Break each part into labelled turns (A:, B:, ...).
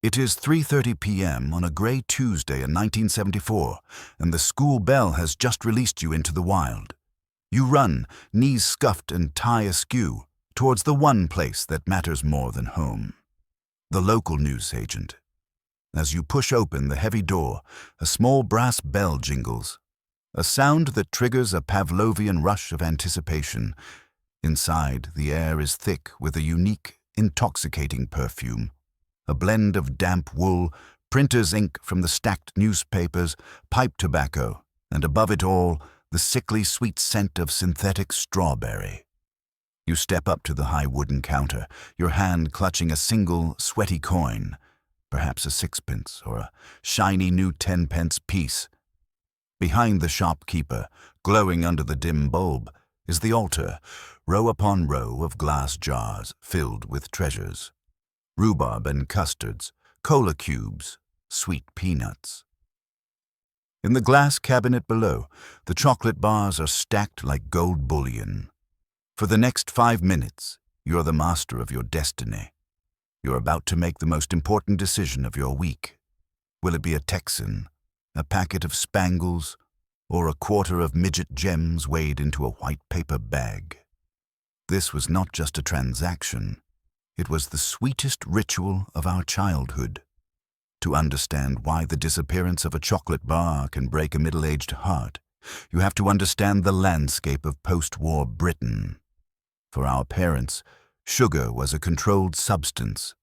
A: It is 3:30 p.m. on a gray Tuesday in 1974, and the school bell has just released you into the wild. You run, knees scuffed and tie askew, towards the one place that matters more than home. The local newsagent. As you push open the heavy door, a small brass bell jingles, a sound that triggers a Pavlovian rush of anticipation. Inside, the air is thick with a unique, intoxicating perfume. A blend of damp wool, printer's ink from the stacked newspapers, pipe tobacco, and above it all, the sickly sweet scent of synthetic strawberry. You step up to the high wooden counter, your hand clutching a single, sweaty coin, perhaps a sixpence or a shiny new 10-pence piece. Behind the shopkeeper, glowing under the dim bulb, is the altar, row upon row of glass jars filled with treasures. Rhubarb and custards, cola cubes, sweet peanuts. In the glass cabinet below, the chocolate bars are stacked like gold bullion. For the next 5 minutes, you're the master of your destiny. You're about to make the most important decision of your week. Will it be a Texan, a packet of Spangles, or a quarter of midget gems weighed into a white paper bag? This was not just a transaction. It was the sweetest ritual of our childhood. To understand why the disappearance of a chocolate bar can break a middle-aged heart, you have to understand the landscape of post-war Britain. For our parents, sugar was a controlled substance.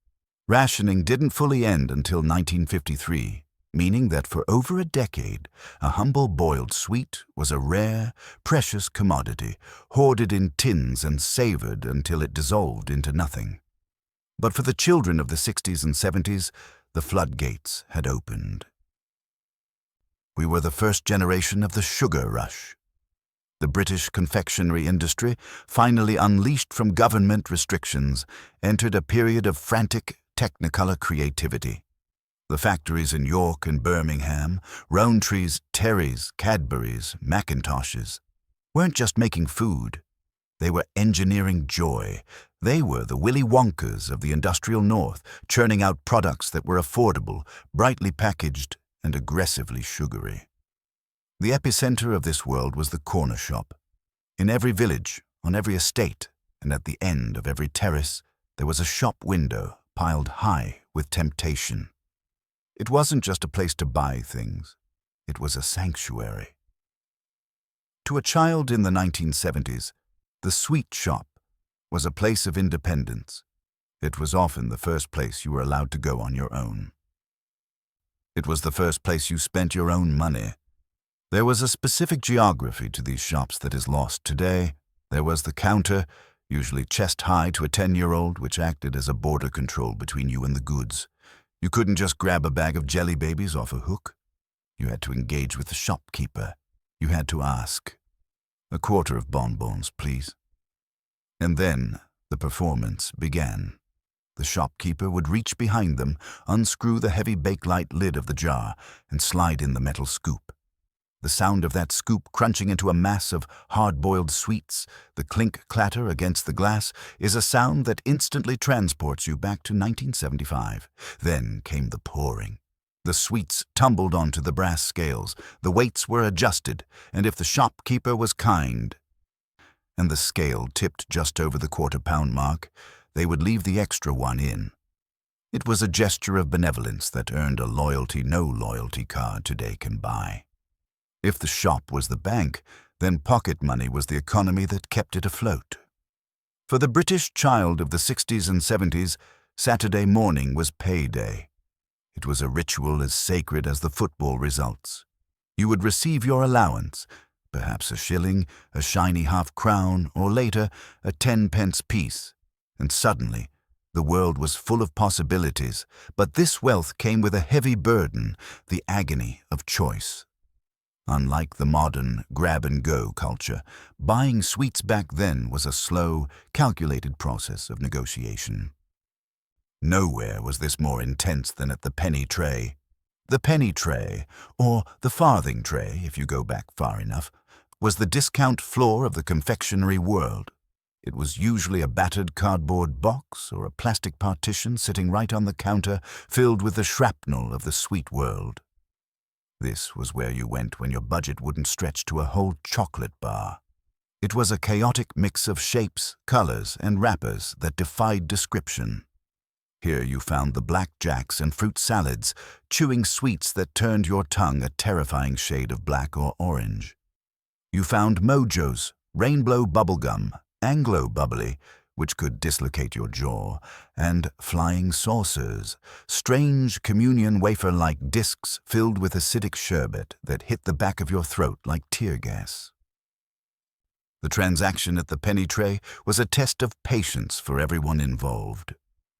A: Rationing didn't fully end until 1953, meaning that for over a decade, a humble boiled sweet was a rare, precious commodity, hoarded in tins and savored until it dissolved into nothing. But for the children of the 60s and 70s, the floodgates had opened. We were the first generation of the sugar rush. The British confectionery industry, finally unleashed from government restrictions, entered a period of frantic technicolor creativity. The factories in York and Birmingham, Rowntree's, Terry's, Cadbury's, Macintoshes, weren't just making food. They were engineering joy. They were the Willy Wonkers of the industrial North, churning out products that were affordable, brightly packaged, and aggressively sugary. The epicenter of this world was the corner shop. In every village, on every estate, and at the end of every terrace, there was a shop window piled high with temptation. It wasn't just a place to buy things. It was a sanctuary. To a child in the 1970s, the sweet shop was a place of independence. It was often the first place you were allowed to go on your own. It was the first place you spent your own money. There was a specific geography to these shops that is lost today. There was the counter, usually chest-high to a 10-year-old, which acted as a border control between you and the goods. You couldn't just grab a bag of jelly babies off a hook. You had to engage with the shopkeeper. You had to ask, "A quarter of bonbons, please." And then the performance began. The shopkeeper would reach behind them, unscrew the heavy Bakelite lid of the jar, and slide in the metal scoop. The sound of that scoop crunching into a mass of hard-boiled sweets, the clink-clatter against the glass, is a sound that instantly transports you back to 1975. Then came the pouring. The sweets tumbled onto the brass scales, the weights were adjusted, and if the shopkeeper was kind, and the scale tipped just over the quarter-pound mark, they would leave the extra one in. It was a gesture of benevolence that earned a loyalty no loyalty card today can buy. If the shop was the bank, then pocket money was the economy that kept it afloat. For the British child of the 60s and 70s, Saturday morning was payday. It was a ritual as sacred as the football results. You would receive your allowance, perhaps a shilling, a shiny half-crown, or later, a 10-pence piece, and suddenly the world was full of possibilities, but this wealth came with a heavy burden, the agony of choice. Unlike the modern grab-and-go culture, buying sweets back then was a slow, calculated process of negotiation. Nowhere was this more intense than at the penny tray. The penny tray, or the farthing tray if you go back far enough, was the discount floor of the confectionery world. It was usually a battered cardboard box or a plastic partition sitting right on the counter, filled with the shrapnel of the sweet world. This was where you went when your budget wouldn't stretch to a whole chocolate bar. It was a chaotic mix of shapes, colors, and wrappers that defied description. Here you found the blackjacks and fruit salads, chewing sweets that turned your tongue a terrifying shade of black or orange. You found Mojos, rainbow bubblegum, Anglo bubbly, which could dislocate your jaw, and flying saucers, strange communion wafer-like discs filled with acidic sherbet that hit the back of your throat like tear gas. The transaction at the penny tray was a test of patience for everyone involved.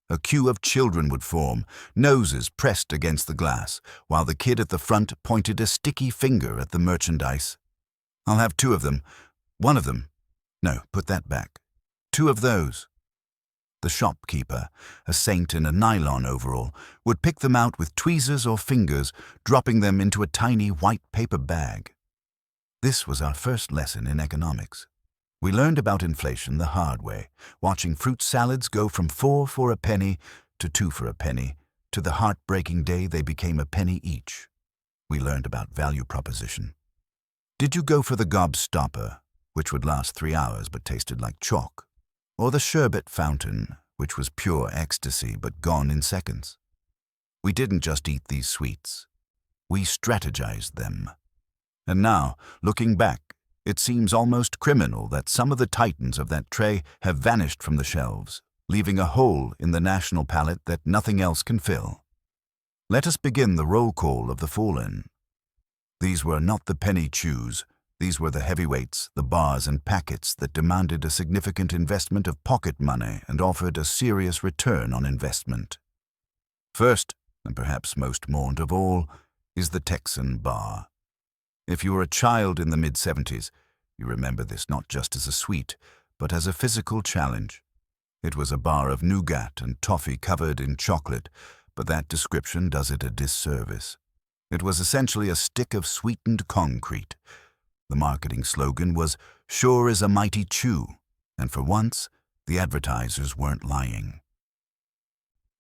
A: A queue of children would form, noses pressed against the glass, while the kid at the front pointed a sticky finger at the merchandise. "I'll have 2 of them. 1 of them. No, put that back. 2 of those." The shopkeeper, a saint in a nylon overall, would pick them out with tweezers or fingers, dropping them into a tiny white paper bag. This was our first lesson in economics. We learned about inflation the hard way, watching fruit salads go from 4 for a penny to 2 for a penny, to the heartbreaking day they became a penny each. We learned about value proposition. Did you go for the gobstopper, which would last 3 hours but tasted like chalk, or the sherbet fountain, which was pure ecstasy but gone in seconds? We didn't just eat these sweets. We strategized them. And now, looking back, it seems almost criminal that some of the titans of that tray have vanished from the shelves, leaving a hole in the national palate that nothing else can fill. Let us begin the roll call of the fallen. These were not the penny chews. These were the heavyweights, the bars and packets that demanded a significant investment of pocket money and offered a serious return on investment. First, and perhaps most mourned of all, is the Texan Bar. If you were a child in the mid-70s, you remember this not just as a sweet, but as a physical challenge. It was a bar of nougat and toffee covered in chocolate, but that description does it a disservice. It was essentially a stick of sweetened concrete. The marketing slogan was, "Sure as a mighty chew," and for once, the advertisers weren't lying.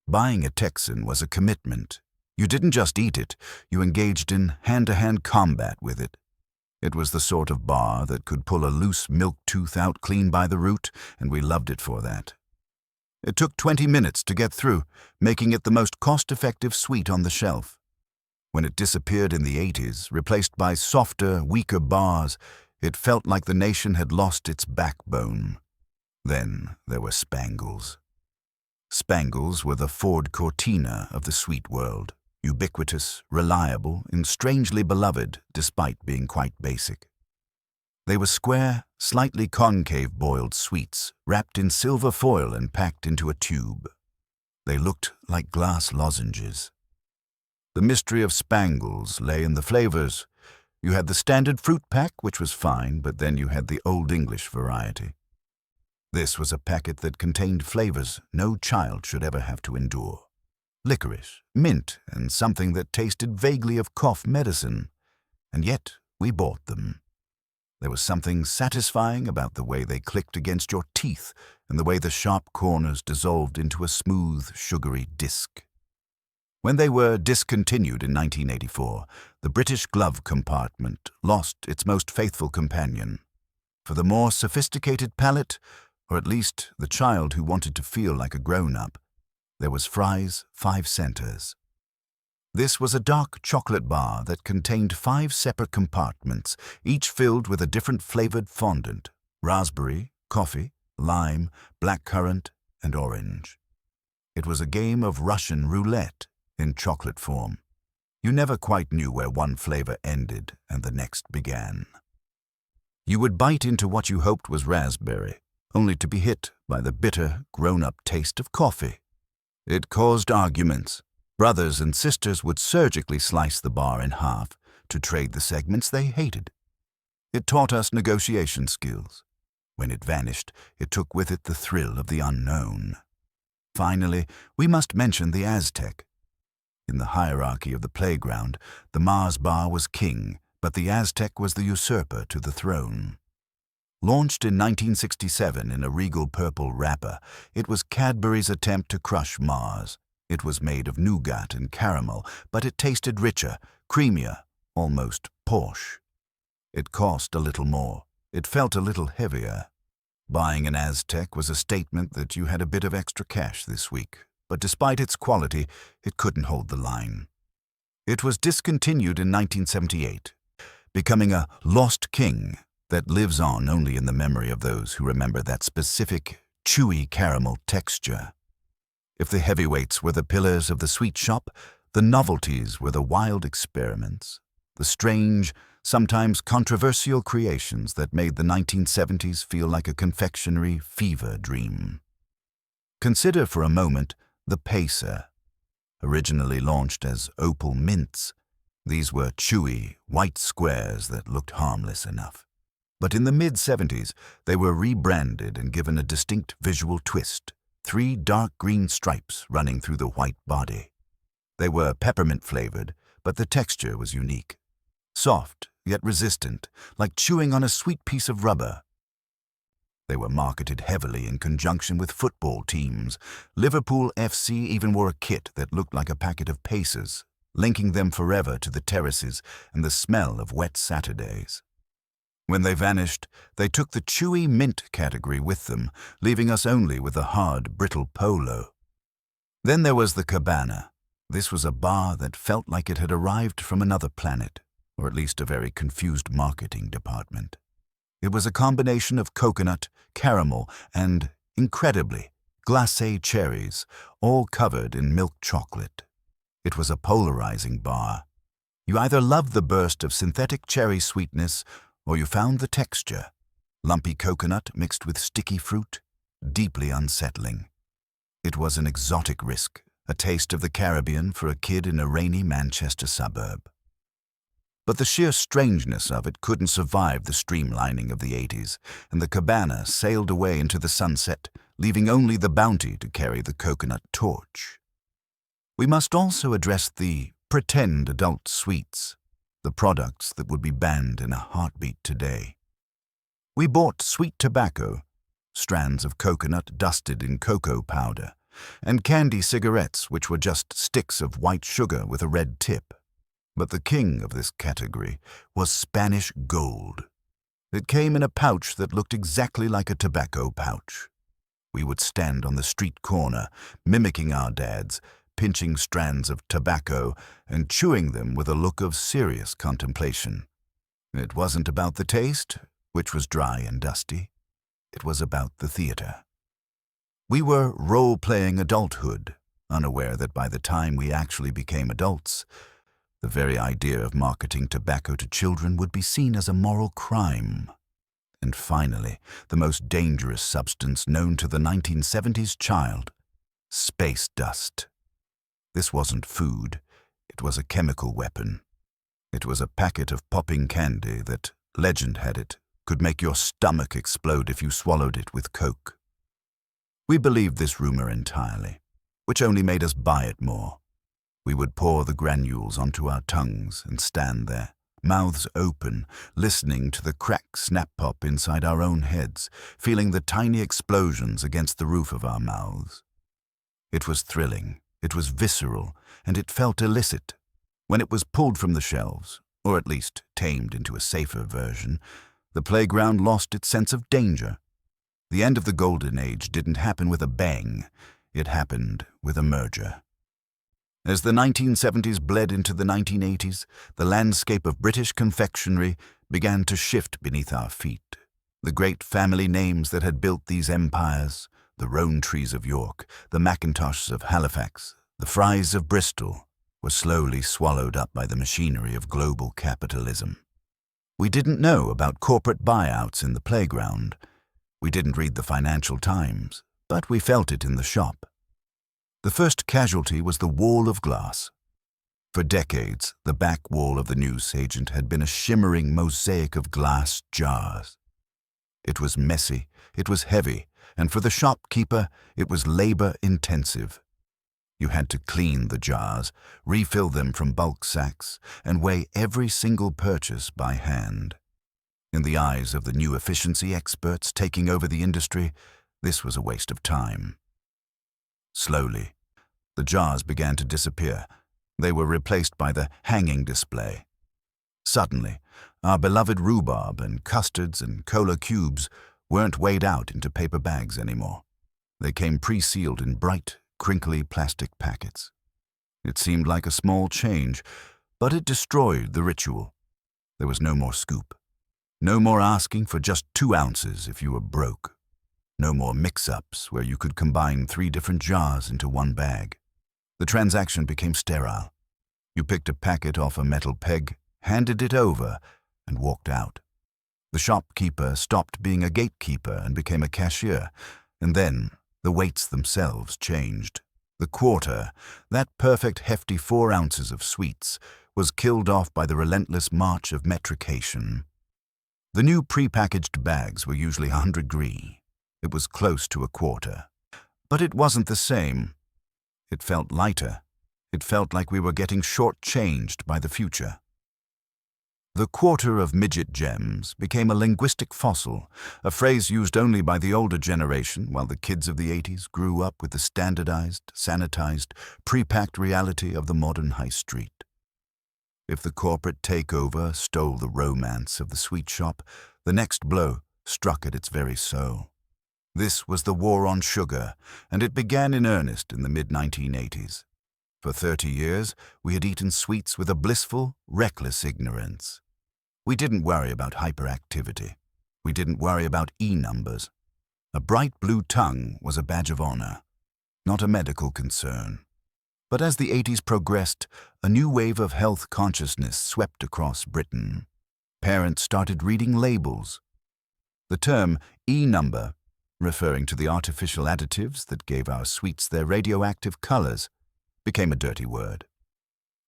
A: Buying a Texan was a commitment. You didn't just eat it, you engaged in hand-to-hand combat with it. It was the sort of bar that could pull a loose milk tooth out clean by the root, and we loved it for that. It took 20 minutes to get through, making it the most cost-effective sweet on the shelf. When it disappeared in the 80s, replaced by softer, weaker bars, it felt like the nation had lost its backbone. Then there were Spangles. Spangles were the Ford Cortina of the sweet world. Ubiquitous, reliable, and strangely beloved despite being quite basic. They were square, slightly concave boiled sweets, wrapped in silver foil and packed into a tube. They looked like glass lozenges. The mystery of Spangles lay in the flavors. You had the standard fruit pack, which was fine, but then you had the Old English variety. This was a packet that contained flavors no child should ever have to endure. Licorice, mint, and something that tasted vaguely of cough medicine. And yet, we bought them. There was something satisfying about the way they clicked against your teeth and the way the sharp corners dissolved into a smooth, sugary disc. When they were discontinued in 1984, the British glove compartment lost its most faithful companion. For the more sophisticated palate, or at least the child who wanted to feel like a grown-up, there was Fry's 5 Centers. This was a dark chocolate bar that contained 5 separate compartments, each filled with a different flavored fondant: raspberry, coffee, lime, blackcurrant, and orange. It was a game of Russian roulette in chocolate form. You never quite knew where one flavor ended and the next began. You would bite into what you hoped was raspberry, only to be hit by the bitter, grown-up taste of coffee. It caused arguments. Brothers and sisters would surgically slice the bar in half to trade the segments they hated. It taught us negotiation skills. When it vanished, it took with it the thrill of the unknown. Finally, we must mention the Aztec. In the hierarchy of the playground, the Mars bar was king, but the Aztec was the usurper to the throne. Launched in 1967 in a regal purple wrapper, it was Cadbury's attempt to crush Mars. It was made of nougat and caramel, but it tasted richer, creamier, almost posh. It cost a little more. It felt a little heavier. Buying an Aztec was a statement that you had a bit of extra cash this week, but despite its quality, it couldn't hold the line. It was discontinued in 1978, becoming a lost king that lives on only in the memory of those who remember that specific, chewy caramel texture. If the heavyweights were the pillars of the sweet shop, the novelties were the wild experiments, the strange, sometimes controversial creations that made the 1970s feel like a confectionery fever dream. Consider for a moment the Pacer. Originally launched as Opal Mints, these were chewy, white squares that looked harmless enough. But in the mid-70s, they were rebranded and given a distinct visual twist, 3 dark green stripes running through the white body. They were peppermint-flavored, but the texture was unique. Soft, yet resistant, like chewing on a sweet piece of rubber. They were marketed heavily in conjunction with football teams. Liverpool FC even wore a kit that looked like a packet of Pacers, linking them forever to the terraces and the smell of wet Saturdays. When they vanished, they took the chewy mint category with them, leaving us only with a hard, brittle polo. Then there was the Cabana. This was a bar that felt like it had arrived from another planet, or at least a very confused marketing department. It was a combination of coconut, caramel, and, incredibly, glacé cherries, all covered in milk chocolate. It was a polarizing bar. You either loved the burst of synthetic cherry sweetness, or you found the texture, lumpy coconut mixed with sticky fruit, deeply unsettling. It was an exotic risk, a taste of the Caribbean for a kid in a rainy Manchester suburb. But the sheer strangeness of it couldn't survive the streamlining of the 80s, and the Cabana sailed away into the sunset, leaving only the Bounty to carry the coconut torch. We must also address the pretend adult sweets, the products that would be banned in a heartbeat today. We bought sweet tobacco, strands of coconut dusted in cocoa powder, and candy cigarettes which were just sticks of white sugar with a red tip. But the king of this category was Spanish gold. It came in a pouch that looked exactly like a tobacco pouch. We would stand on the street corner, mimicking our dads, pinching strands of tobacco and chewing them with a look of serious contemplation. It wasn't about the taste, which was dry and dusty. It was about the theater. We were role-playing adulthood, unaware that by the time we actually became adults, the very idea of marketing tobacco to children would be seen as a moral crime. And finally, the most dangerous substance known to the 1970s child, space dust. This wasn't food, it was a chemical weapon. It was a packet of popping candy that, legend had it, could make your stomach explode if you swallowed it with Coke. We believed this rumor entirely, which only made us buy it more. We would pour the granules onto our tongues and stand there, mouths open, listening to the crack snap-pop inside our own heads, feeling the tiny explosions against the roof of our mouths. It was thrilling, it was visceral, and it felt illicit. When it was pulled from the shelves, or at least tamed into a safer version, the playground lost its sense of danger. The end of the golden age didn't happen with a bang, it happened with a merger. As the 1970s bled into the 1980s, the landscape of British confectionery began to shift beneath our feet. The great family names that had built these empires, the Rowntrees of York, the Mackintoshes of Halifax, the Frys of Bristol, were slowly swallowed up by the machinery of global capitalism. We didn't know about corporate buyouts in the playground. We didn't read the Financial Times, but we felt it in the shop. The first casualty was the wall of glass. For decades, the back wall of the newsagent had been a shimmering mosaic of glass jars. It was messy, it was heavy, and for the shopkeeper, it was labor-intensive. You had to clean the jars, refill them from bulk sacks, and weigh every single purchase by hand. In the eyes of the new efficiency experts taking over the industry, this was a waste of time. Slowly, the jars began to disappear. They were replaced by the hanging display. Suddenly, our beloved rhubarb and custards and cola cubes weren't weighed out into paper bags anymore. They came pre-sealed in bright, crinkly plastic packets. It seemed like a small change, but it destroyed the ritual. There was no more scoop. No more asking for just 2 ounces if you were broke. No more mix-ups where you could combine 3 different jars into one bag. The transaction became sterile. You picked a packet off a metal peg, handed it over, and walked out. The shopkeeper stopped being a gatekeeper and became a cashier, and then the weights themselves changed. The quarter, that perfect hefty 4 ounces of sweets, was killed off by the relentless march of metrication. The new pre-packaged bags were usually 100 gris. It was close to a quarter. But it wasn't the same. It felt lighter. It felt like we were getting short-changed by the future. The quarter of midget gems became a linguistic fossil, a phrase used only by the older generation, while the kids of the 80s grew up with the standardized, sanitized, pre-packed reality of the modern high street. If the corporate takeover stole the romance of the sweet shop, the next blow struck at its very soul. This was the war on sugar, and it began in earnest in the mid-1980s. For 30 years, we had eaten sweets with a blissful, reckless ignorance. We didn't worry about hyperactivity. We didn't worry about E-numbers. A bright blue tongue was a badge of honor, not a medical concern. But as the 80s progressed, a new wave of health consciousness swept across Britain. Parents started reading labels. The term E-number, referring to the artificial additives that gave our sweets their radioactive colors, became a dirty word.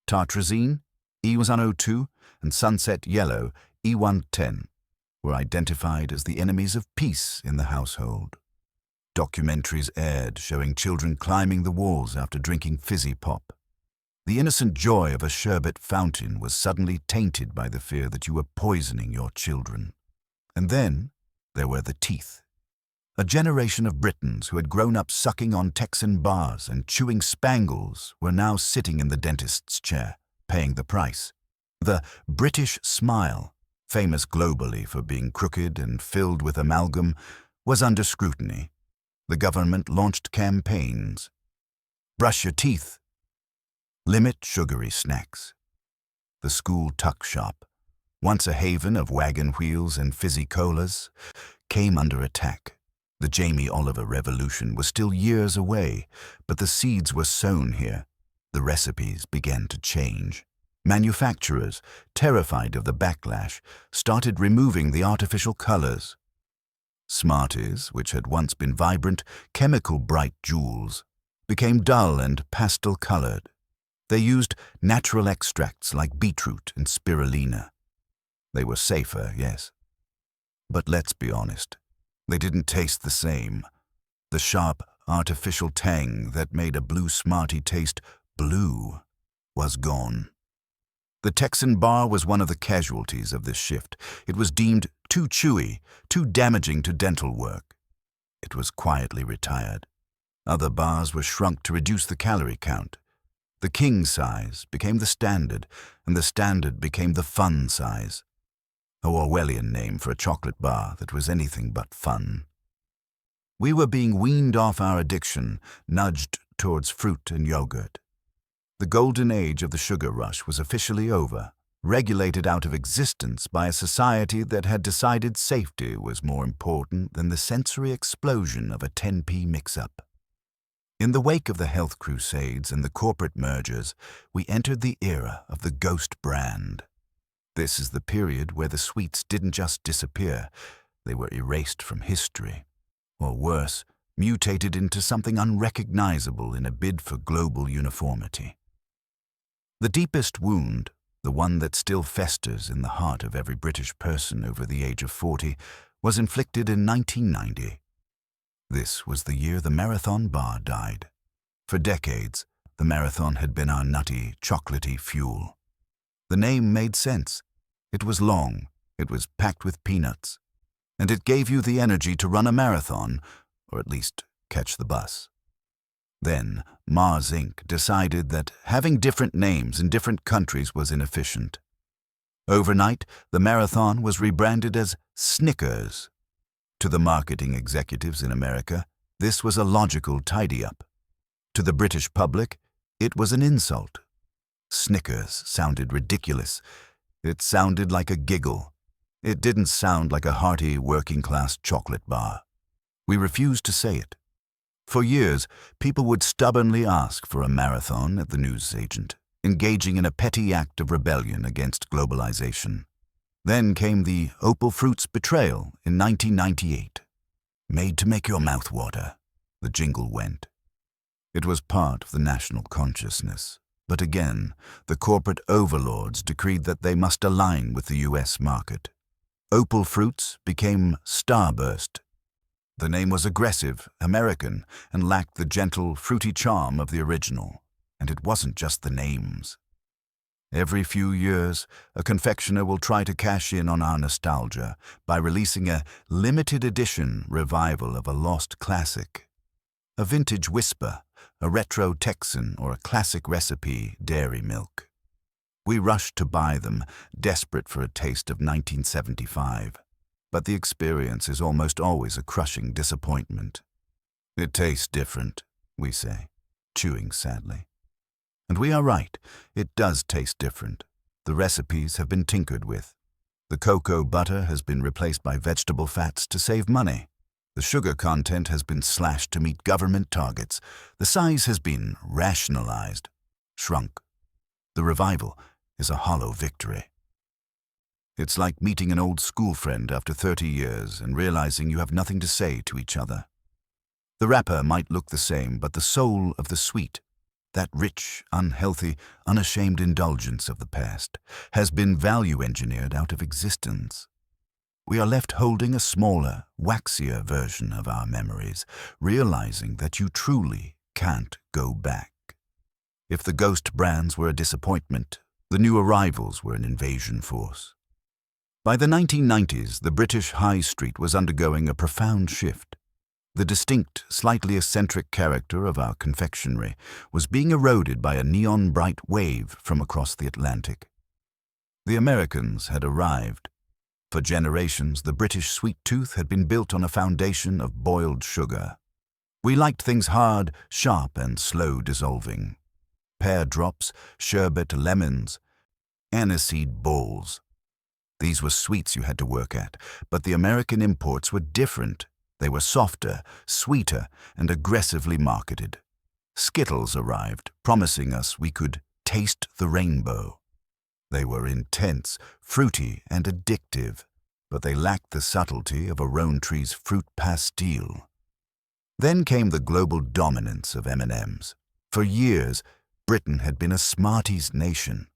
A: Tartrazine, E102, and Sunset Yellow, E110, were identified as the enemies of peace in the household. Documentaries aired showing children climbing the walls after drinking fizzy pop. The innocent joy of a sherbet fountain was suddenly tainted by the fear that you were poisoning your children. And then there were the teeth. A generation of Britons who had grown up sucking on Texan bars and chewing Spangles were now sitting in the dentist's chair, paying the price. The British smile, famous globally for being crooked and filled with amalgam, was under scrutiny. The government launched campaigns. Brush your teeth. Limit sugary snacks. The school tuck shop, once a haven of wagon wheels and fizzy colas, came under attack. The Jamie Oliver revolution was still years away, but the seeds were sown here. The recipes began to change. Manufacturers, terrified of the backlash, started removing the artificial colors. Smarties, which had once been vibrant, chemical-bright jewels, became dull and pastel-colored. They used natural extracts like beetroot and spirulina. They were safer, yes. But let's be honest, they didn't taste the same. The sharp, artificial tang that made a blue Smartie taste blue was gone. The Texan Bar was one of the casualties of this shift. It was deemed too chewy, too damaging to dental work. It was quietly retired. Other bars were shrunk to reduce the calorie count. The king size became the standard, and the standard became the fun size. A Orwellian name for a chocolate bar that was anything but fun. We were being weaned off our addiction, nudged towards fruit and yogurt. The golden age of the sugar rush was officially over, regulated out of existence by a society that had decided safety was more important than the sensory explosion of a 10p mix-up. In the wake of the health crusades and the corporate mergers, we entered the era of the ghost brand. This is the period where the sweets didn't just disappear, they were erased from history. Or worse, mutated into something unrecognizable in a bid for global uniformity. The deepest wound, the one that still festers in the heart of every British person over the age of 40, was inflicted in 1990. This was the year the Marathon Bar died. For decades, the Marathon had been our nutty, chocolatey fuel. The name made sense. It was long, It was packed with peanuts, and it gave you the energy to run a marathon, or at least catch the bus. Then, Mars Inc. decided that having different names in different countries was inefficient. Overnight, the marathon was rebranded as Snickers. To the marketing executives in America, this was a logical tidy-up. To the British public, it was an insult. Snickers sounded ridiculous. It sounded like a giggle. It didn't sound like a hearty working-class chocolate bar. We refused to say it. For years, people would stubbornly ask for a marathon at the newsagent, engaging in a petty act of rebellion against globalization. Then came the Opal Fruits betrayal in 1998. Made to make your mouth water, the jingle went. It was part of the national consciousness, but again, the corporate overlords decreed that they must align with the US market. Opal Fruits became Starburst. The name was aggressive, American, and lacked the gentle, fruity charm of the original. And it wasn't just the names. Every few years, a confectioner will try to cash in on our nostalgia by releasing a limited edition revival of a lost classic. A vintage whisper, a retro Texan, or a classic recipe dairy milk. We rushed to buy them, desperate for a taste of 1975. But the experience is almost always a crushing disappointment. It tastes different, we say, chewing sadly. And we are right, it does taste different. The recipes have been tinkered with. The cocoa butter has been replaced by vegetable fats to save money. The sugar content has been slashed to meet government targets. The size has been rationalized, shrunk. The revival is a hollow victory. It's like meeting an old school friend after 30 years and realizing you have nothing to say to each other. The wrapper might look the same, but the soul of the sweet, that rich, unhealthy, unashamed indulgence of the past, has been value-engineered out of existence. We are left holding a smaller, waxier version of our memories, realizing that you truly can't go back. If the ghost brands were a disappointment, the new arrivals were an invasion force. By the 1990s, the British High Street was undergoing a profound shift. The distinct, slightly eccentric character of our confectionery was being eroded by a neon-bright wave from across the Atlantic. The Americans had arrived. For generations, the British sweet tooth had been built on a foundation of boiled sugar. We liked things hard, sharp, and slow dissolving. Pear drops, sherbet lemons, aniseed balls. These were sweets you had to work at, but the American imports were different. They were softer, sweeter, and aggressively marketed. Skittles arrived, promising us we could taste the rainbow. They were intense, fruity, and addictive, but they lacked the subtlety of a roan tree's fruit pastille. Then came the global dominance of M&Ms. For years, Britain had been a Smarties nation.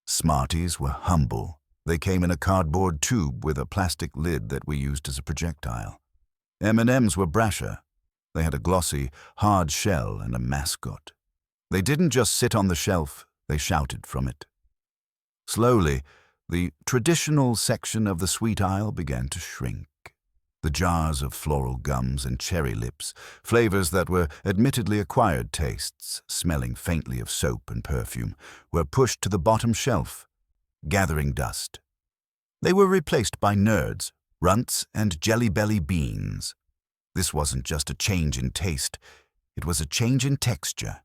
A: Smarties were humble. They came in a cardboard tube with a plastic lid that we used as a projectile. M&Ms were brasher. They had a glossy, hard shell and a mascot. They didn't just sit on the shelf, they shouted from it. Slowly, the traditional section of the sweet aisle began to shrink. The jars of floral gums and cherry lips, flavors that were admittedly acquired tastes, smelling faintly of soap and perfume, were pushed to the bottom shelf, gathering dust. They were replaced by nerds, runts, and Jelly Belly beans. This wasn't just a change in taste, it was a change in texture.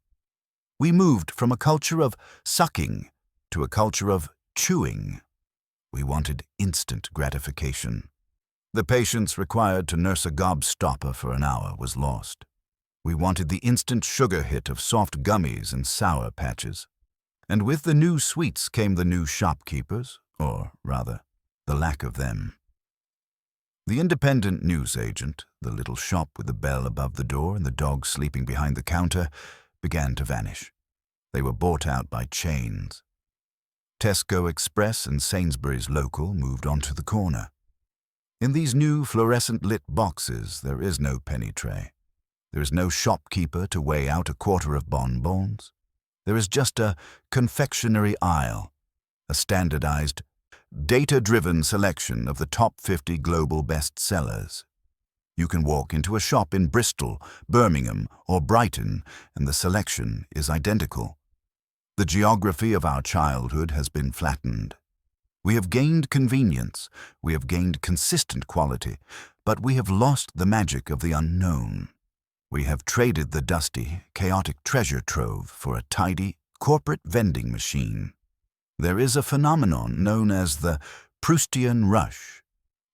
A: We moved from a culture of sucking to a culture of chewing. We wanted instant gratification. The patience required to nurse a gobstopper for an hour was lost. We wanted the instant sugar hit of soft gummies and sour patches. And with the new sweets came the new shopkeepers, or rather, the lack of them. The independent newsagent, the little shop with the bell above the door and the dog sleeping behind the counter, began to vanish. They were bought out by chains. Tesco Express and Sainsbury's Local moved onto the corner. In these new fluorescent-lit boxes, there is no penny tray. There is no shopkeeper to weigh out a quarter of bonbons. There is just a confectionery aisle, a standardized data-driven selection of the top 50 global bestsellers. You can walk into a shop in Bristol, Birmingham, or Brighton, and the selection is identical. The geography of our childhood has been flattened. We have gained convenience, we have gained consistent quality, but we have lost the magic of the unknown. We have traded the dusty, chaotic treasure trove for a tidy, corporate vending machine. There is a phenomenon known as the Proustian rush,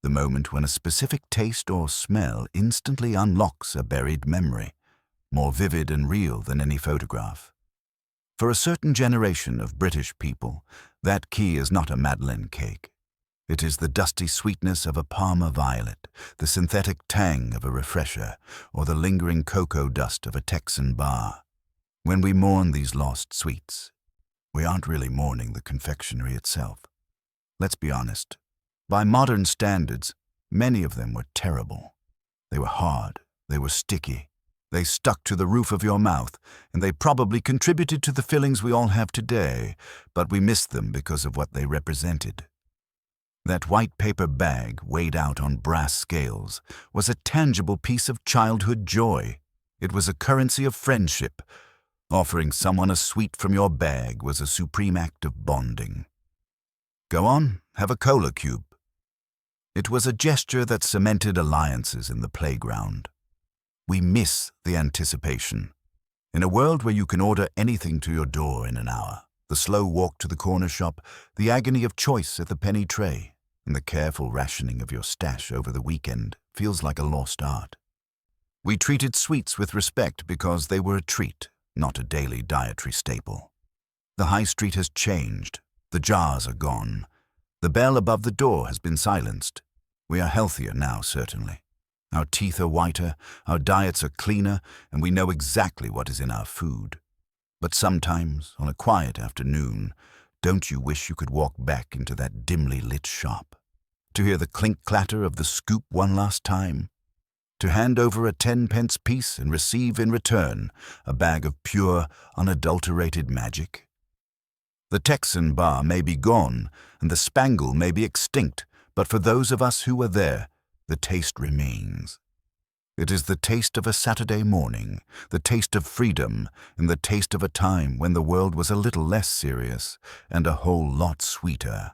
A: the moment when a specific taste or smell instantly unlocks a buried memory, more vivid and real than any photograph. For a certain generation of British people, that key is not a Madeleine cake. It is the dusty sweetness of a Parma violet, the synthetic tang of a refresher, or the lingering cocoa dust of a Texan Bar. When we mourn these lost sweets, we aren't really mourning the confectionery itself. Let's be honest. By modern standards, many of them were terrible. They were hard, they were sticky, they stuck to the roof of your mouth, and they probably contributed to the fillings we all have today, but we missed them because of what they represented. That white paper bag, weighed out on brass scales, was a tangible piece of childhood joy. It was a currency of friendship. Offering someone a sweet from your bag was a supreme act of bonding. Go on, have a cola cube. It was a gesture that cemented alliances in the playground. We miss the anticipation. In a world where you can order anything to your door in an hour, the slow walk to the corner shop, the agony of choice at the penny tray, and the careful rationing of your stash over the weekend feels like a lost art. We treated sweets with respect because they were a treat, not a daily dietary staple. The high street has changed. The jars are gone. The bell above the door has been silenced. We are healthier now, certainly. Our teeth are whiter, our diets are cleaner, and we know exactly what is in our food. But sometimes, on a quiet afternoon, don't you wish you could walk back into that dimly lit shop? To hear the clink-clatter of the scoop one last time? To hand over a 10-pence piece and receive in return a bag of pure, unadulterated magic? The Texan Bar may be gone, and the Spangle may be extinct, but for those of us who were there, the taste remains. It is the taste of a Saturday morning, the taste of freedom, and the taste of a time when the world was a little less serious and a whole lot sweeter.